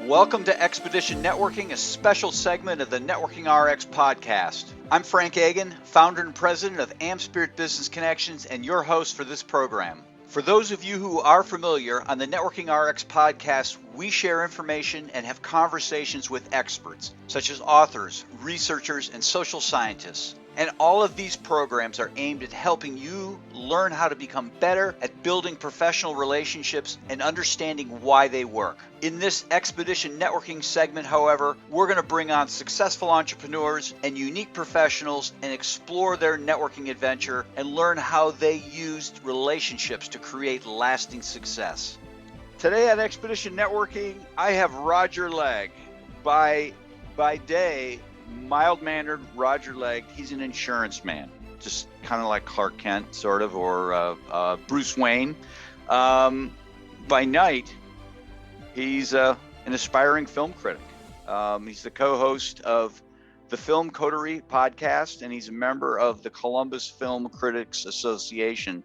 Welcome to Expedition Networking, a special segment of the Networking RX podcast. I'm Frank Agan, founder and president of AmSpirit Business Connections, and your host for this program. For those of you who are familiar, on the Networking RX podcast, we share information and have conversations with experts, such as authors, researchers, and social scientists. And all of these programs are aimed at helping you learn how to become better at building professional relationships and understanding why they work. In this Expedition Networking segment, however, we're going to bring on successful entrepreneurs and unique professionals and explore their networking adventure and learn how they used relationships to create lasting success. Today on Expedition Networking, I have Roger Legg. By day, mild-mannered Roger Legg. He's an insurance man, just kind of like Clark Kent, sort of, or Bruce Wayne. By night, he's an aspiring film critic. He's the co-host of the Film Coterie podcast, and he's a member of the Columbus Film Critics Association.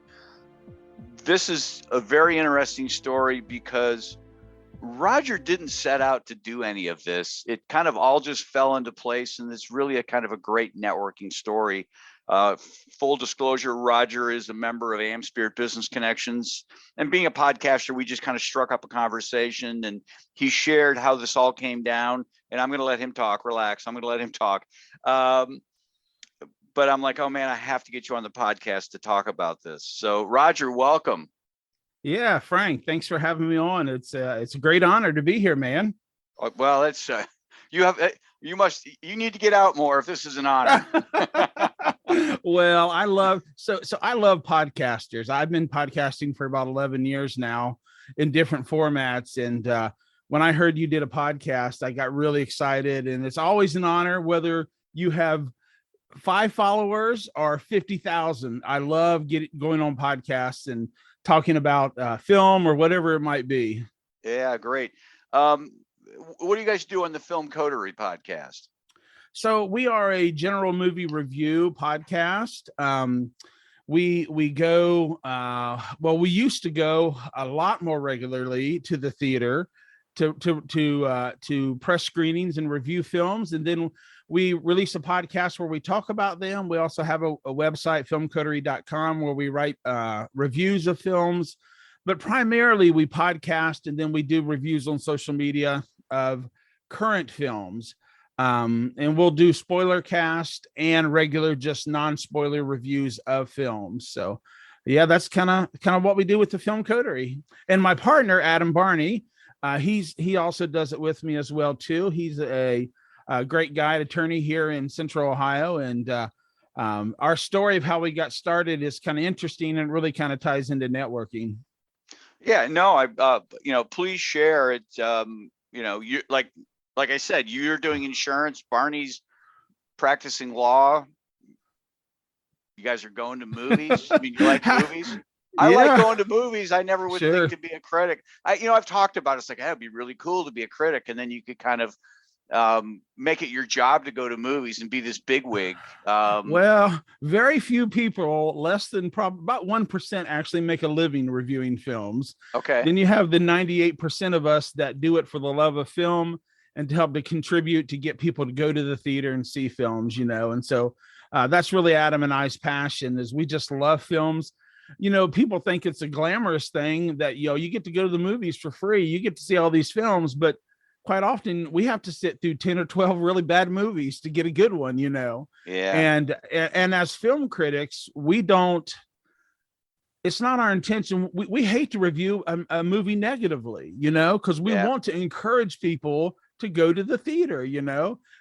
This is a very interesting story because Roger didn't set out to do any of this. It kind of all just fell into place, and it's really a kind of a great networking story. Full disclosure, Roger is a member of AmSpirit Business Connections, and being a podcaster, we just kind of struck up a conversation, and he shared how this all came down, and I'm going to let him talk. Relax. I'm going to let him talk. But I'm like, oh man, I have to get you on the podcast to talk about this. So Roger, welcome. Yeah, Frank, thanks for having me on. It's a great honor to be here, man. Well, it's you need to get out more if this is an honor. Well, I love podcasters. I've been podcasting for about 11 years now in different formats. And when I heard you did a podcast, I got really excited. And it's always an honor, whether you have 5 followers or 50,000. I love going on podcasts and talking about film or whatever it might be. Yeah, great. What do you guys do on the Film Coterie podcast? So we are a general movie review podcast. We go, we used to go a lot more regularly to the theater to press screenings and review films. And then we release a podcast where we talk about them. We also have a website, filmcoterie.com, where we write reviews of films. But primarily we podcast, and then we do reviews on social media of current films. And we'll do spoiler cast and regular, just non-spoiler reviews of films. So yeah, that's kind of what we do with the Film Coterie. And my partner, Adam Barney, he also does it with me as well too. He's a great guy, attorney here in Central Ohio. And our story of how we got started is kind of interesting and really kind of ties into networking. Yeah, no, please share it. You like I said, you're doing insurance. Barney's practicing law. You guys are going to movies. I mean, you like movies? I like going to movies. I never would think to be a critic. I've talked about it. It's like, it'd be really cool to be a critic. And then you could kind of make it your job to go to movies and be this bigwig. Well, very few people, less than probably about 1% actually make a living reviewing films. Okay. Then you have the 98% of us that do it for the love of film and to help to contribute to get people to go to the theater and see films, And so that's really Adam and I's passion, is we just love films. People think it's a glamorous thing that, you get to go to the movies for free. You get to see all these films, but quite often we have to sit through 10 or 12 really bad movies to get a good one, Yeah. And as film critics, it's not our intention. We hate to review a movie negatively, because we want to encourage people to go to the theater,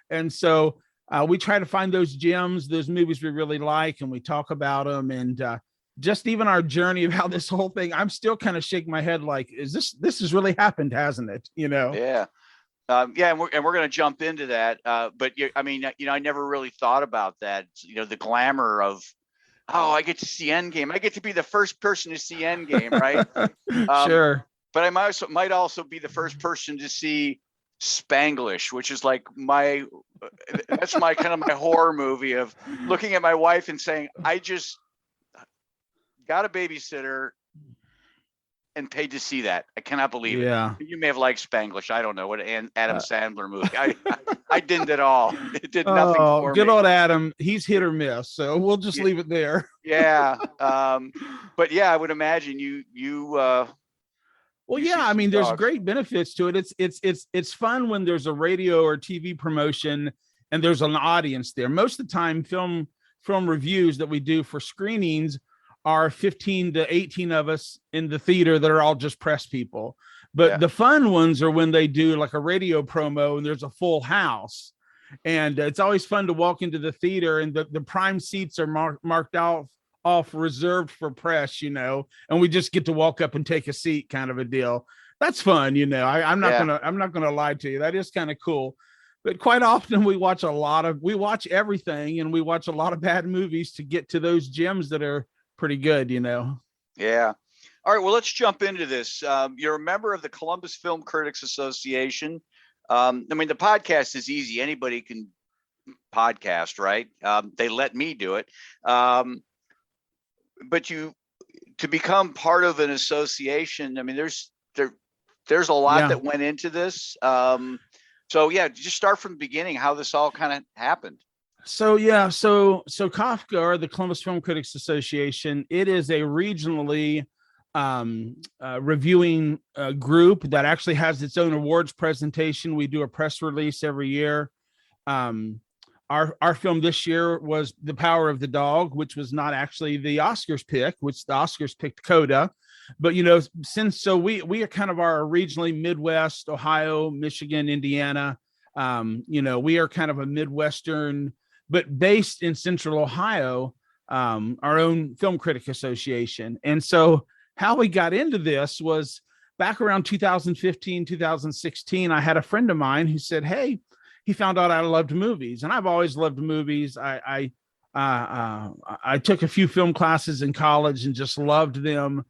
And so we try to find those gems, those movies we really like, and we talk about them. And just even our journey of how this whole thing, I'm still kind of shaking my head like, this has really happened, hasn't it? Yeah. And we're going to jump into that. But I never really thought about that. The glamour of, I get to see Endgame. I get to be the first person to see Endgame, right? Sure. But I might also be the first person to see Spanglish, which is like that's my kind of my horror movie of looking at my wife and saying, I just got a babysitter and paid to see that. I cannot believe Yeah. it. You may have liked Spanglish. I don't know what Adam Sandler movie. I didn't at all. It did nothing Oh, for good me. old Adam. He's hit or miss. So we'll just leave it there. Yeah. But yeah, I would imagine you Well, you yeah, see I some mean, there's dogs. great benefits to it. It's fun when there's a radio or TV promotion and there's an audience there. Most of the time, film reviews that we do for screenings are 15 to 18 of us in the theater that are all just press people. But Yeah. the fun ones are when they do like a radio promo and there's a full house. And it's always fun to walk into the theater and the prime seats are marked out off reserved for press, and we just get to walk up and take a seat, kind of a deal. That's fun. I'm not gonna lie to you. That is kind of cool. But quite often we watch everything, and we watch a lot of bad movies to get to those gems that are pretty good. Yeah. All right. Well, let's jump into this. You're a member of the Columbus Film Critics Association. I mean, the podcast is easy. Anybody can podcast, right? They let me do it. But to become part of an association, I mean, there's a lot that went into this. So yeah, just start from the beginning, how this all kind of happened. So KAFCA, or the Columbus Film Critics Association, it is a regionally reviewing group that actually has its own awards presentation. We do a press release every year. Our film this year was The Power of the Dog, which was not actually the Oscars pick, which the Oscars picked Coda. But, we are kind of our regionally Midwest, Ohio, Michigan, Indiana. We are kind of a Midwestern, but based in Central Ohio, our own film critic association. And so how we got into this was back around 2015, 2016, I had a friend of mine who said, hey, he found out I loved movies, and I've always loved movies. I took a few film classes in college and just loved them.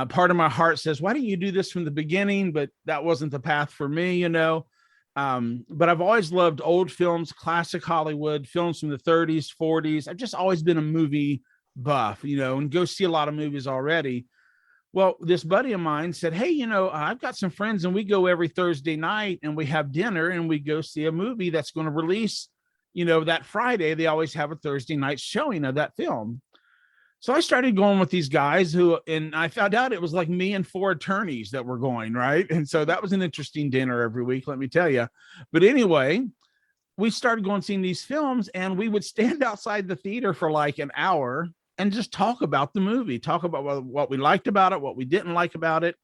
Part of my heart says, why don't you do this from the beginning? But that wasn't the path for me, But I've always loved old films, classic Hollywood, films from the 30s, 40s. I've just always been a movie buff, and go see a lot of movies already. Well, this buddy of mine said, hey, I've got some friends and we go every Thursday night and we have dinner and we go see a movie that's going to release, that Friday. They always have a Thursday night showing of that film. So I started going with these guys and I found out it was like me and 4 attorneys that were going, right? And so that was an interesting dinner every week, let me tell you. But anyway, we started going seeing these films, and we would stand outside the theater for like an hour and just talk about the movie, talk about what we liked about it, what we didn't like about it.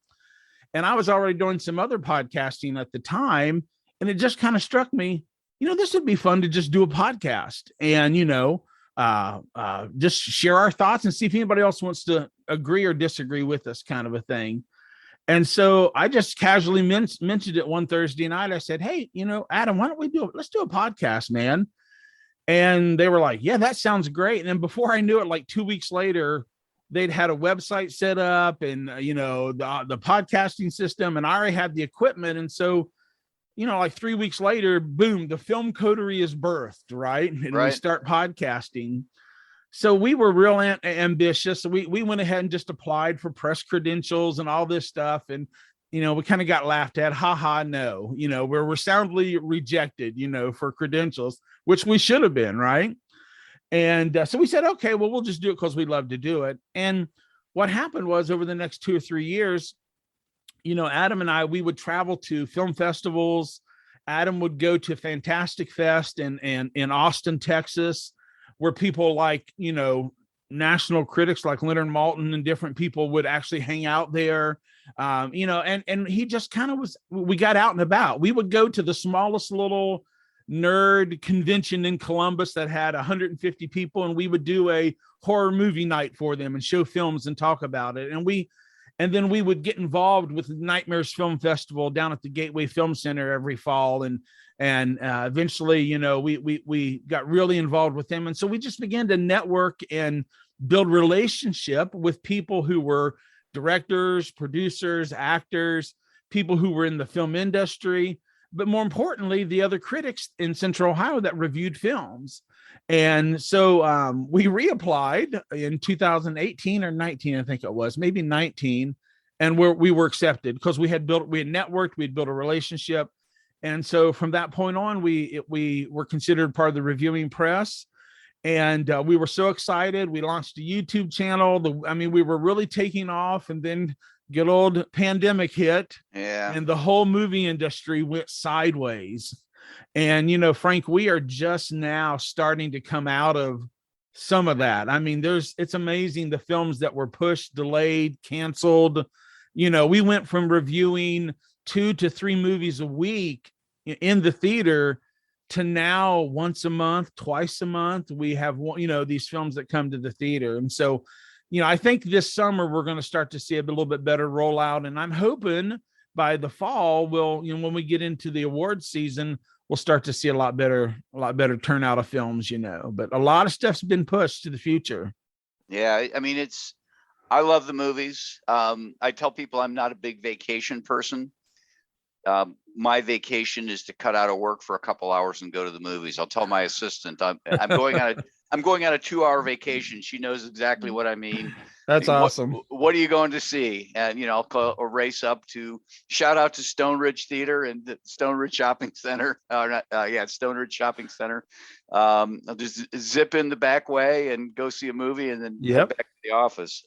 And I was already doing some other podcasting at the time, and it just kind of struck me, this would be fun to just do a podcast and, just share our thoughts and see if anybody else wants to agree or disagree with us, kind of a thing. And so I just casually mentioned it one Thursday night. I said, hey, Adam, why don't we let's do a podcast, man. And they were like, yeah, that sounds great. And then before I knew it, like 2 weeks later, they'd had a website set up and, the podcasting system, and I already had the equipment. And so, like 3 weeks later, boom, the Film Coterie is birthed, right? And we start podcasting. So we were real ambitious. So we went ahead and just applied for press credentials and all this stuff. And, we kind of got laughed at. No, we're soundly rejected, for credentials, which we should have been, right? And so we said, okay, well, we'll just do it because we love to do it. And what happened was, over the next 2 or 3 years, Adam and I, we would travel to film festivals. Adam would go to Fantastic Fest in Austin, Texas, where people like, national critics like Leonard Maltin and different people would actually hang out there. And he just kind of we got out and about. We would go to the smallest little nerd convention in Columbus that had 150 people, and we would do a horror movie night for them and show films and talk about it. And then we would get involved with Nightmares Film Festival down at the Gateway Film Center every fall. And eventually, we got really involved with them. And so we just began to network and build relationship with people who were directors, producers, actors, people who were in the film industry, but more importantly, the other critics in Central Ohio that reviewed films. And so we reapplied in 2018 or 19, I think it was, maybe 19. and we were accepted because we had networked, we had built a relationship. And so from that point on, we were considered part of the reviewing press. And we were so excited. We launched a YouTube channel. We were really taking off, and then good old pandemic hit, and the whole movie industry went sideways. And, Frank, we are just now starting to come out of some of that. It's amazing the films that were pushed, delayed, canceled. We went from reviewing 2 to 3 movies a week in the theater to now once a month, twice a month, we have, these films that come to the theater. And so, I think this summer we're going to start to see a little bit better rollout. And I'm hoping by the fall, when we get into the awards season, we'll start to see a lot better turnout of films, but a lot of stuff's been pushed to the future. Yeah. I love the movies. I tell people I'm not a big vacation person. My vacation is to cut out of work for a couple hours and go to the movies. I'll tell my assistant I'm going on a 2-hour vacation. She knows exactly what I mean. That's awesome. What are you going to see? And I'll race up to shout out to Stone Ridge Theater and the Stone Ridge Shopping Center. Stone Ridge Shopping Center. I'll just zip in the back way and go see a movie and then head back to the office.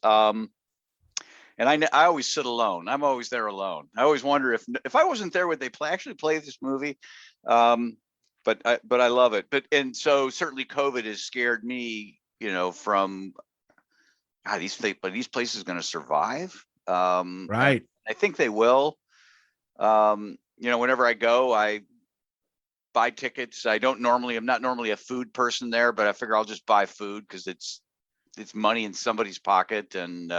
And I always sit alone. I'm always there alone. I always wonder if I wasn't there, would they actually play this movie? But I love it. And so certainly COVID has scared me, from these places going to survive. Right. I think they will. Whenever I go, I buy tickets. I'm not normally a food person there, but I figure I'll just buy food because it's money in somebody's pocket. And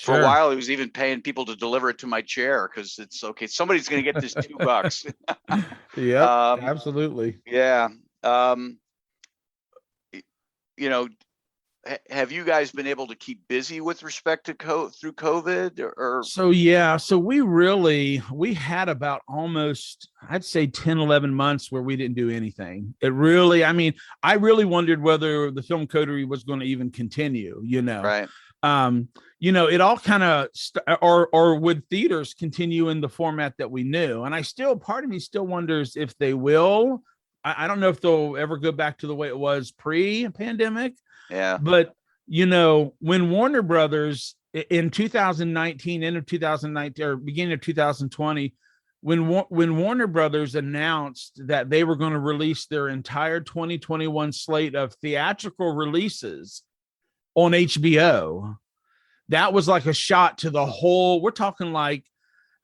for a while, I was even paying people to deliver it to my chair because it's okay. Somebody's going to get this $2. Yeah, absolutely. Yeah. Have you guys been able to keep busy with respect to through COVID or? So we had about almost, I'd say 10, 11 months where we didn't do anything. I really wondered whether the Film Coterie was going to even continue, Right. It all kind of, or would theaters continue in the format that we knew? And part of me still wonders if they will. I don't know if they'll ever go back to the way it was pre-pandemic. Yeah. But, when Warner Brothers in 2019, end of 2019 or beginning of 2020, when Warner Brothers announced that they were going to release their entire 2021 slate of theatrical releases on HBO, that was like a shot to the whole. We're talking like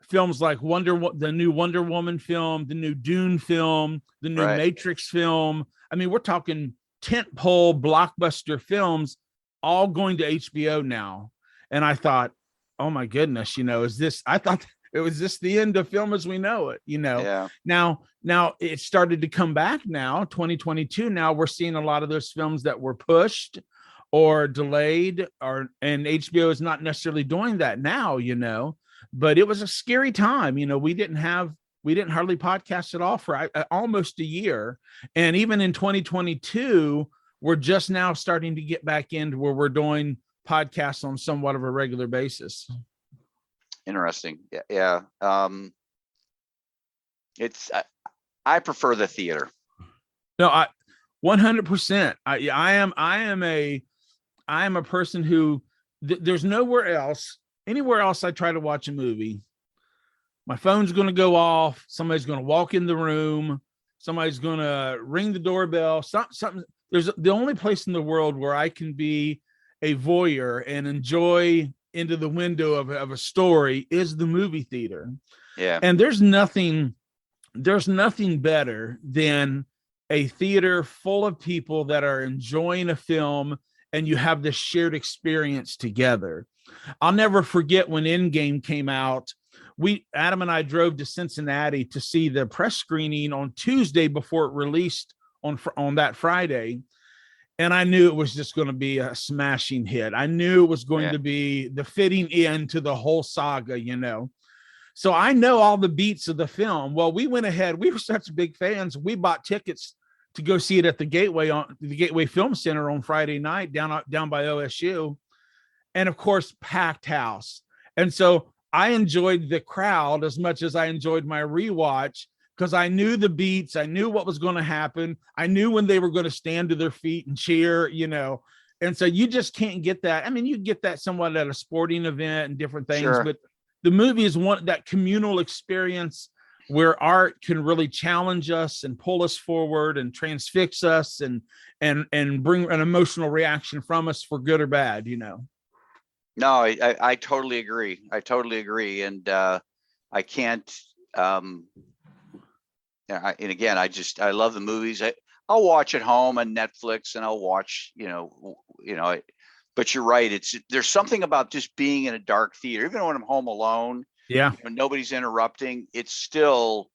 films like the new Wonder Woman film, the new Dune film, the new Matrix film. We're talking tentpole blockbuster films all going to HBO now. And I thought, oh my goodness, I thought it was just the end of film as we know it, Yeah. Now it started to come back now, 2022. Now we're seeing a lot of those films that were pushed or delayed, and HBO is not necessarily doing that now, but it was a scary time. We didn't hardly podcast at all for almost a year. And even in 2022, we're just now starting to get back into where we're doing podcasts on somewhat of a regular basis. Interesting. Yeah. I prefer the theater. No, 100%. I am a person who there's anywhere else I try to watch a movie, my phone's going to go off. Somebody's going to walk in the room. Somebody's going to ring the doorbell. Something. There's the only place in the world where I can be a voyeur and enjoy into the window of a story is the movie theater. Yeah. And there's nothing better than a theater full of people that are enjoying a film and you have this shared experience together. I'll never forget when Endgame came out. Adam and I drove to Cincinnati to see the press screening on Tuesday before it released on that Friday. And I knew it was just going to be a smashing hit. I knew it was going to be the fitting end to the whole saga, So I know all the beats of the film. Well, we went ahead. We were such big fans. We bought tickets to go see it at the Gateway Film Center on Friday night down by OSU. And of course, packed house. And so I enjoyed the crowd as much as I enjoyed my rewatch, because I knew the beats, I knew what was going to happen, I knew when they were going to stand to their feet and cheer, and so you just can't get that. I mean, you get that somewhat at a sporting event and different things, Sure. but the movie is that communal experience where art can really challenge us and pull us forward and transfix us and bring an emotional reaction from us for good or bad. No, I totally agree. I totally agree. And I can't, and again, I love the movies. I'll watch at home on Netflix, and I'll watch, but you're right. There's something about just being in a dark theater, even when I'm home alone. Yeah. Nobody's interrupting. It's still,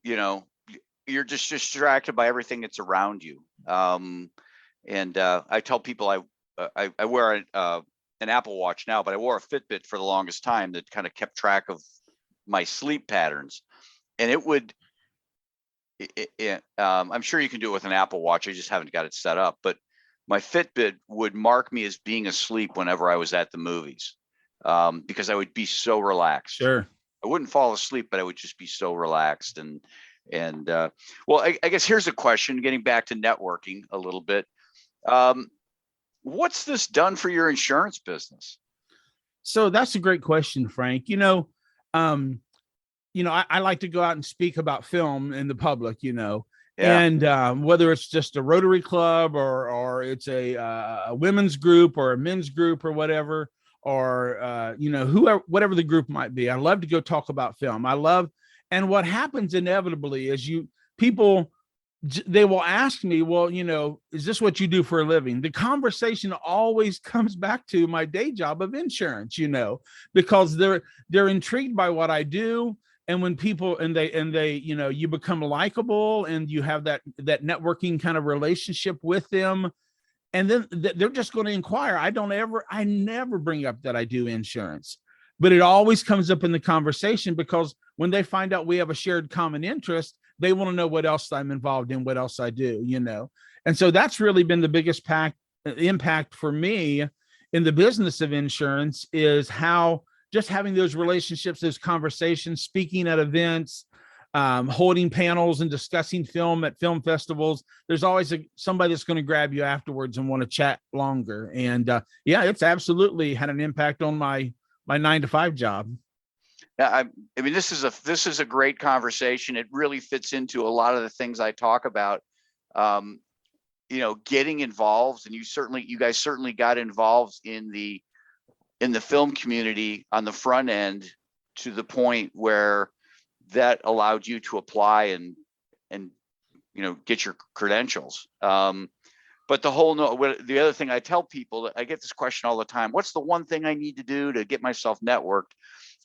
you're just distracted by everything that's around you. And I tell people I wear an Apple Watch now, but I wore a Fitbit for the longest time that kind of kept track of my sleep patterns. And it would, I'm sure you can do it with an Apple Watch. I just haven't got it set up, but my Fitbit would mark me as being asleep whenever I was at the movies, because I would be so relaxed. Sure. I wouldn't fall asleep, but I would just be so relaxed. And well, I guess here's a question, getting back to networking a little bit. What's this done for your insurance business? So that's a great question, Frank. I like to go out and speak about film in the public, Yeah. and whether it's just a Rotary Club or it's a women's group or a men's group or whatever, or whoever, whatever the group might be. I love to go talk about film. And what happens inevitably is people, they will ask me, well, is this what you do for a living? The conversation always comes back to my day job of insurance, because they're intrigued by what I do. And when people, and they, you become likable and you have that networking kind of relationship with them. And then they're just going to inquire. I never bring up that I do insurance, but it always comes up in the conversation, because when they find out we have a shared common interest, they want to know what else I'm involved in, what else I do, And so that's really been the biggest impact for me in the business of insurance, is how just having those relationships, those conversations, speaking at events, holding panels and discussing film at film festivals. There's always somebody that's going to grab you afterwards and want to chat longer. And it's absolutely had an impact on my 9-to-5 job. Yeah, I mean, this is a great conversation. It really fits into a lot of the things I talk about. Getting involved, and you guys certainly got involved in the film community on the front end, to the point where that allowed you to apply and get your credentials. But the other thing I tell people, I get this question all the time: what's the one thing I need to do to get myself networked?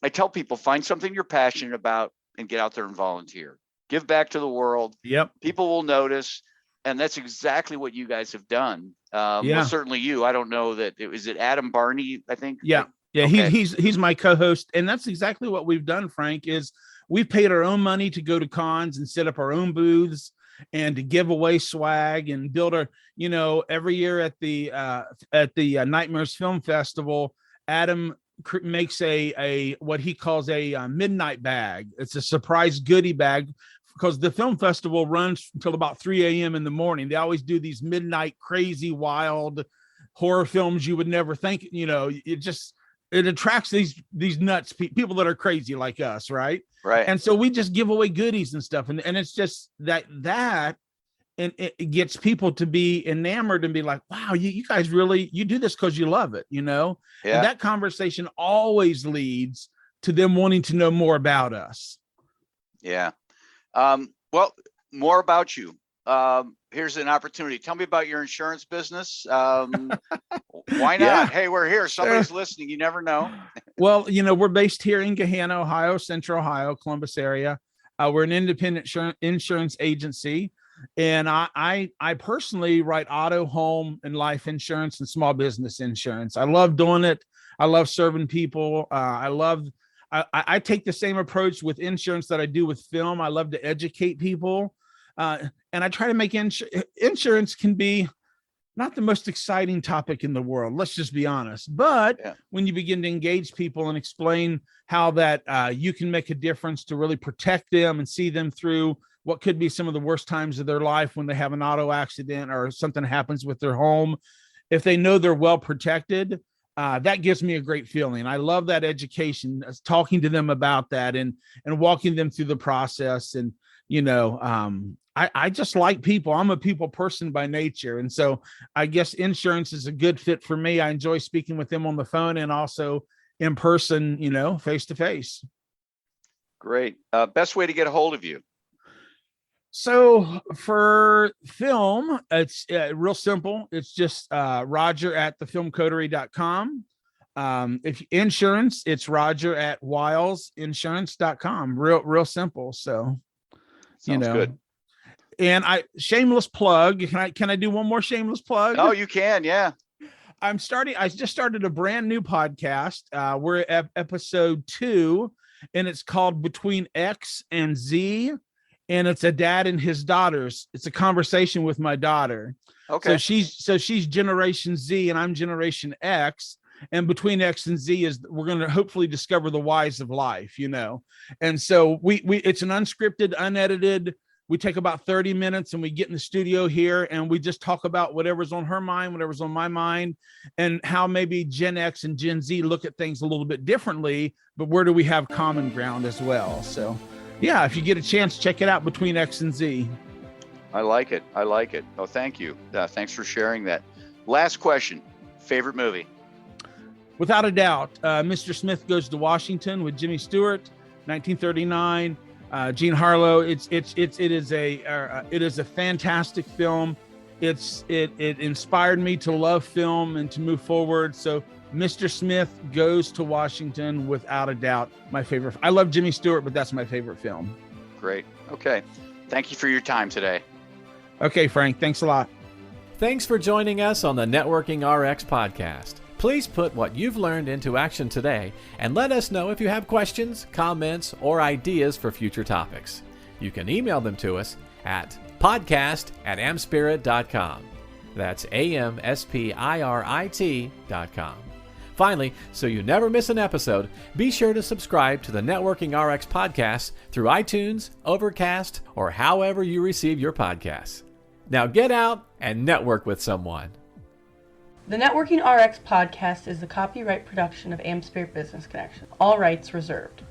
I tell people, find something you're passionate about and get out there and volunteer. Give back to the world. Yep. People will notice. And that's exactly what you guys have done. Well, certainly you. I don't know that is it Adam Barney, I think. Yeah. Yeah. Okay. He's my co-host. And that's exactly what we've done, Frank, is we've paid our own money to go to cons and set up our own booths and to give away swag and build every year at the Nightmares Film Festival, Adam makes a what he calls a midnight bag. It's a surprise goodie bag, because the film festival runs until about 3 a.m. in the morning. They always do these midnight crazy wild horror films you would never think. It attracts these nuts people that are crazy like us, right? And so we just give away goodies and stuff, and it's just that and it gets people to be enamored and be like, wow, you guys really, you do this because you love it, Yeah. And that conversation always leads to them wanting to know more about us. Yeah. Well, more about you. Here's an opportunity. Tell me about your insurance business. Why not? Yeah. Hey, we're here. Somebody's listening. You never know. Well, we're based here in Gahanna, Ohio, Central Ohio, Columbus area. We're an independent insurance agency. And I personally write auto, home, and life insurance and small business insurance. I love doing it. I love serving people. I take the same approach with insurance that I do with film. I love to educate people. And I try to make insurance can be not the most exciting topic in the world. Let's just be honest. But Yeah. when you begin to engage people and explain how that you can make a difference to really protect them and see them through what could be some of the worst times of their life when they have an auto accident or something happens with their home, if they know they're well protected, that gives me a great feeling. I love that education, talking to them about that and walking them through the process. And, I just like people. I'm a people person by nature. And so I guess insurance is a good fit for me. I enjoy speaking with them on the phone and also in person, face to face. Great. Best way to get a hold of you? So for film, it's real simple. It's just roger@thefilmcoterie.com. If insurance, it's roger@wilesinsurance.com. Real simple. So, Sounds good. And shameless plug. Can I do one more shameless plug? Oh, you can. Yeah. I just started a brand new podcast. We're at episode 2 and it's called Between X and Z. And it's a dad and his daughters. It's a conversation with my daughter. Okay. So she's Generation Z and I'm Generation X. And between X and Z we're going to hopefully discover the whys of life, And so we it's an unscripted, unedited. We take about 30 minutes and we get in the studio here and we just talk about whatever's on her mind, whatever's on my mind, and how maybe Gen X and Gen Z look at things a little bit differently, but where do we have common ground as well? So yeah, if you get a chance, check it out, Between X and Z. I like it. Oh, thank you. Thanks for sharing that. Last question. Favorite movie? Without a doubt, Mr. Smith Goes to Washington with Jimmy Stewart, 1939. Jean Harlow. It is a fantastic film. It inspired me to love film and to move forward. So Mr. Smith Goes to Washington, without a doubt, my favorite. I love Jimmy Stewart, but that's my favorite film. Great. Okay. Thank you for your time today. Okay, Frank. Thanks a lot. Thanks for joining us on the Networking RX podcast. Please put what you've learned into action today and let us know if you have questions, comments, or ideas for future topics. You can email them to us at podcast@amspirit.com. That's AmSpirit.com. Finally, so you never miss an episode, be sure to subscribe to the Networking RX podcast through iTunes, Overcast, or however you receive your podcasts. Now get out and network with someone. The Networking RX podcast is the copyright production of AmSpirit Business Connection. All rights reserved.